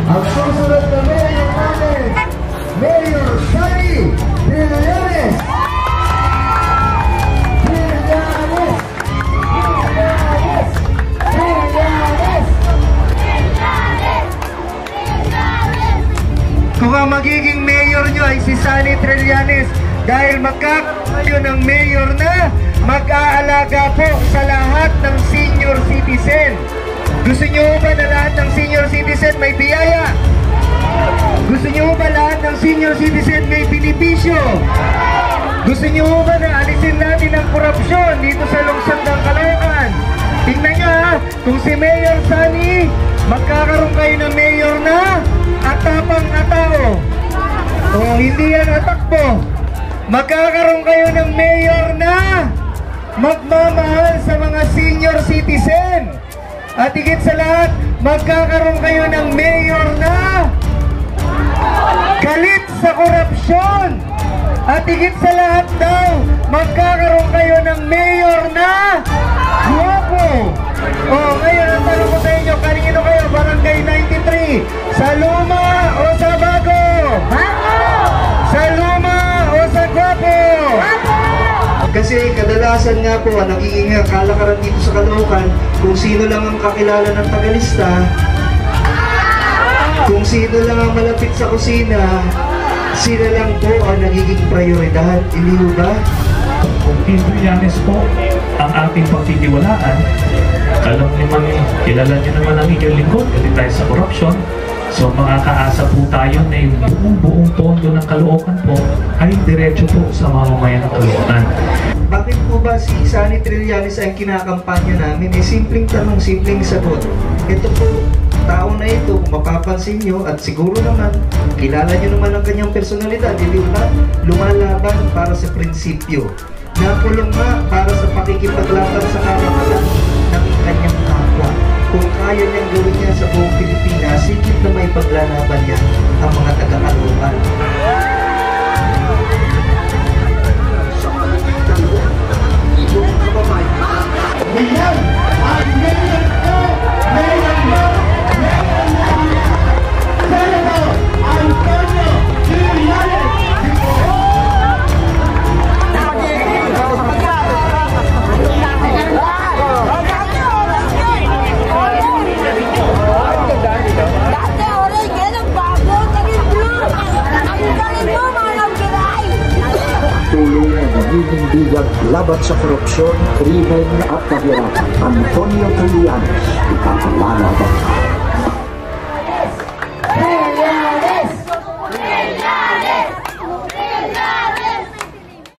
Ang susunod na mayor natin, Mayor Shani Trillanes. Kung ang magiging mayor nyo ay si Shani Trillanes, dahil magkakaroon ng mayor na mag-aalaga po sa lahat ng senior citizen. Gusto nyo ba na lahat ng senior citizen may biyaya? Gusto nyo ba lahat ng senior citizen may benepisyo? Gusto nyo ba na alisin natin ang korupsyon dito sa lungsod ng Caloocan? Tingnan nyo ha, kung si Mayor Shani, magkakaroon kayo ng mayor na atapang atao. O hindi yan atakbo. Magkakaroon kayo ng mayor na magmamahal sa mga senior citizen. At higit sa lahat, magkakaroon kayo ng mayor na galit sa korupsyon. At higit sa lahat daw, magkakaroon kayo ng mayor na guwapo. O ngayon, ang tanong ko sa inyo, kanino kayo? Barangay 93, sa luma o sa bago? Bago! Sa luma o sa guwapo? Guwapo! Kasi kadalasan nga po, nagiging kalakaran dito sa Caloocan, kung sino lang ang kakilala ng tagalista, kung sino lang ang malapit sa kusina, sila lang po ang nagiging prioridad. Hindi ba? Kung Trillanes po ang ating pagtitiwalaan, alam naman, kilala niyo naman ang inyong lingkod, kasi tayo sa korupsyon. So makakaasa po tayo na yung buong pondo ng Caloocan po ay diretso po sa mamamayan ng Caloocan. Bakit po ba si Shani Trillanes ay kinakampanya namin? Simpleng tanong, simpleng sagot. Ito po, tao na ito, kung mapapansin nyo, at siguro naman, kilala nyo naman ang kanyang personalidad, hindi ba? Lumalaban para sa prinsipyo. Nakulong nga para sa pakikipaglaban sa karapatan ng kanyang kapwa. Kung kaya niyang gawin niya sa buong Pilipinas, sigit na may paglalaban niya ang mga taga-Caloocan. Tulong na nagiging bigat laban sa korupsyon, krimen at kahirapan. Antonio Trillanes, ipapalalaban.